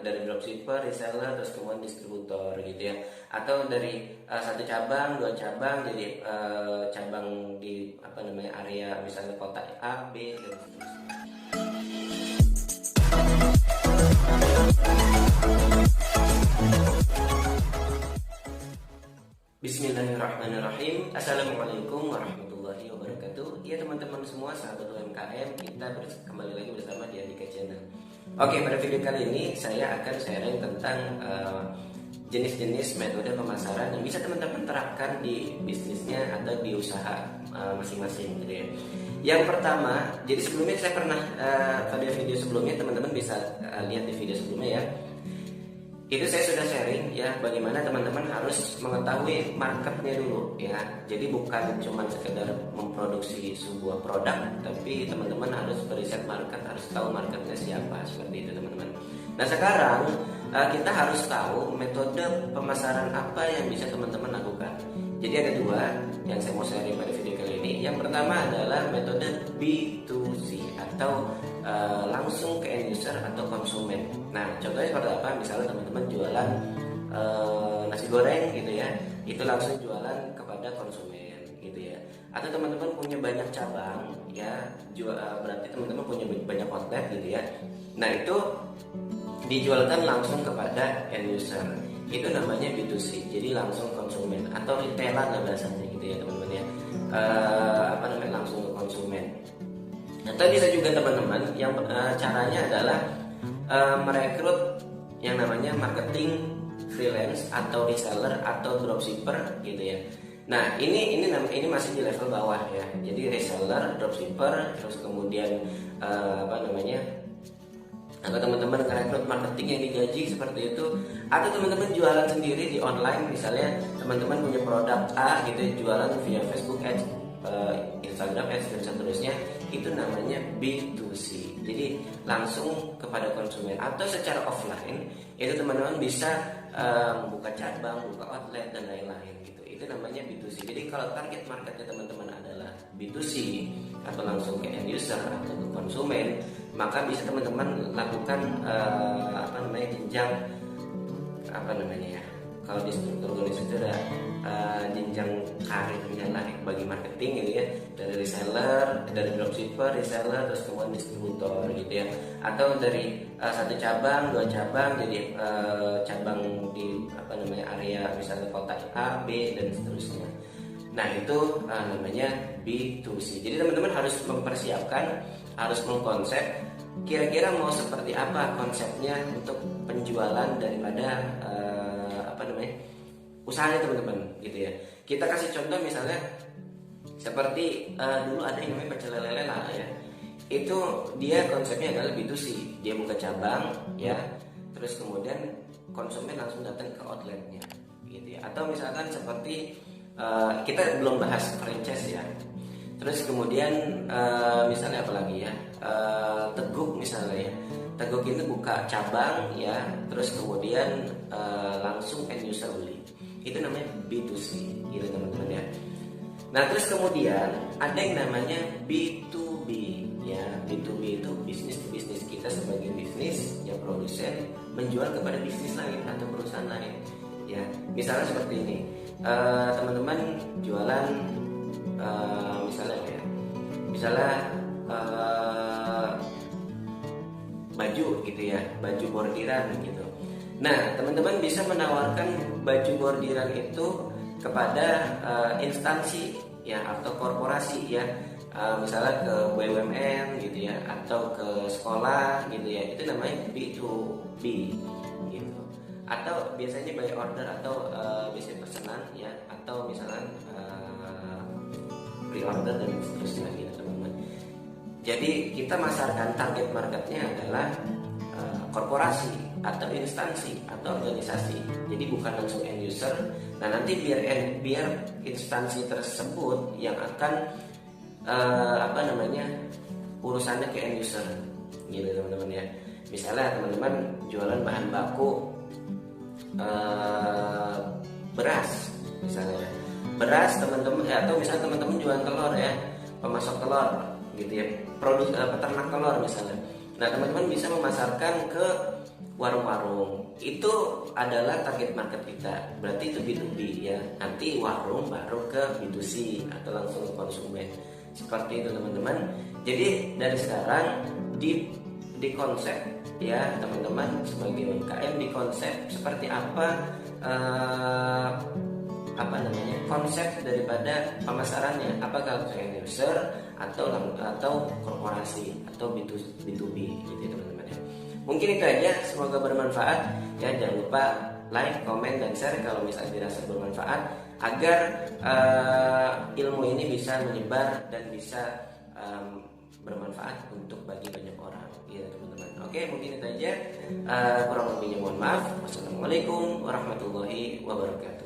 dari dropshipper, reseller, terus kemudian distributor gitu ya. Atau dari satu cabang, dua cabang jadi cabang di area misalnya kota A, B dan seterusnya. Bismillahirrahmanirrahim. Assalamualaikum warahmatullahi wabarakatuh. Ya teman-teman semua, sahabat UMKM, kita kembali lagi bersama di Andika Channel. Oke, pada video kali ini saya akan sharing tentang jenis-jenis metode pemasaran yang bisa teman-teman terapkan di bisnisnya atau di usaha masing-masing gitu ya. Yang pertama, jadi sebelumnya saya pernah pada video sebelumnya, teman-teman bisa lihat di video sebelumnya ya. Itu saya sudah sharing ya, bagaimana teman-teman harus mengetahui marketnya dulu ya. Jadi bukan cuma sekedar memproduksi sebuah produk, tapi teman-teman harus beriset market, harus tahu marketnya siapa, seperti itu teman-teman. Nah sekarang kita harus tahu metode pemasaran apa yang bisa teman-teman lakukan. Jadi ada dua yang saya mau sharing pada video kali ini. Yang pertama adalah metode B2C atau langsung ke end user atau konsumen. Nah contohnya seperti apa? Misalnya teman-teman jualan nasi goreng gitu ya, itu langsung jualan kepada konsumen gitu ya. Atau teman-teman punya banyak cabang ya, berarti teman-teman punya banyak outlet gitu ya. Nah itu dijualkan langsung kepada end user, itu namanya B2C, jadi langsung konsumen atau retailer lah bahasanya gitu ya teman-teman ya. Langsung ke konsumen. Atau bisa juga teman-teman yang caranya adalah merekrut yang namanya marketing freelance atau reseller atau dropshipper gitu ya. Nah ini masih di level bawah ya. Jadi reseller, dropshipper, terus kemudian atau teman-teman rekrut marketing yang digaji seperti itu, atau teman-teman jualan sendiri di online, misalnya teman-teman punya produk A gitu, jualan via Facebook Ads, Instagram Ads dan seterusnya, itu namanya B2C. Jadi langsung kepada konsumen. Atau secara offline itu teman-teman bisa membuka cabang, buka outlet dan lain-lain gitu. Itu namanya B2C. Jadi kalau target marketnya teman-teman adalah B2C atau langsung ke end user atau ke konsumen, maka bisa teman-teman lakukan jenjang kalau di struktur organisasi itu ada jenjang karirnya lah bagi marketing gitu ya, dari reseller, dari dropshipper, reseller, terus kemudian distributor gitu ya. Atau dari satu cabang, dua cabang jadi cabang di area misalnya kota A, B dan seterusnya. Nah itu namanya B2C. Jadi teman-teman harus mempersiapkan, harus mengkonsep kira-kira mau seperti apa konsepnya untuk penjualan daripada usahanya teman-teman gitu ya. Kita kasih contoh misalnya seperti dulu ada yang namanya pecel lele lah ya. Itu dia konsepnya adalah B2C. Dia buka cabang ya, terus kemudian konsumen langsung datang ke outletnya gitu ya. Atau misalkan seperti kita belum bahas franchise ya. Terus kemudian misalnya apa lagi ya, Teguk misalnya ya. Teguk itu buka cabang ya, terus kemudian langsung end user beli. Itu namanya B2C gitu teman-teman ya. Nah terus kemudian ada yang namanya B2B ya. B2B itu bisnis to bisnis, kita sebagai bisnis ya, produsen menjual kepada bisnis lain atau perusahaan lain ya. Misalnya seperti ini, teman-teman jualan baju gitu ya, baju bordiran gitu. Nah teman-teman bisa menawarkan baju bordiran itu kepada instansi ya atau korporasi ya, misalnya ke BUMN gitu ya, atau ke sekolah gitu ya. Itu namanya B2B gitu. Atau biasanya by order atau biasanya pesanan ya, atau misalnya pre-order dan seterusnya gitu teman-teman. Jadi kita masarkan target marketnya adalah korporasi atau instansi atau organisasi. Jadi bukan langsung end user. Nah nanti biar instansi tersebut yang akan urusannya ke end user gitu teman-teman ya. Misalnya teman-teman jualan bahan baku beras misalnya, beras teman-teman atau misalnya teman-teman jualan telur ya, pemasok telur gitu ya, peternak telur misalnya. Nah teman-teman bisa memasarkan ke warung-warung itu adalah target market kita, berarti itu B2B ya. Nanti warung baru ke B2C atau langsung ke konsumen, seperti itu teman-teman. Jadi dari sekarang di konsep ya teman-teman, sebagai UMKM di konsep seperti apa namanya, konsep daripada pemasarannya, apakah ke end user atau korporasi atau B2B gitu ya teman-teman ya. Mungkin itu aja, semoga bermanfaat ya. Jangan lupa like, komen, dan share kalau misalnya dirasa bermanfaat, agar ilmu ini bisa menyebar dan bisa bermanfaat untuk bagi banyak orang ya teman-teman. Oke, mungkin itu aja, kurang lebihnya mohon maaf. Wassalamualaikum warahmatullahi wabarakatuh.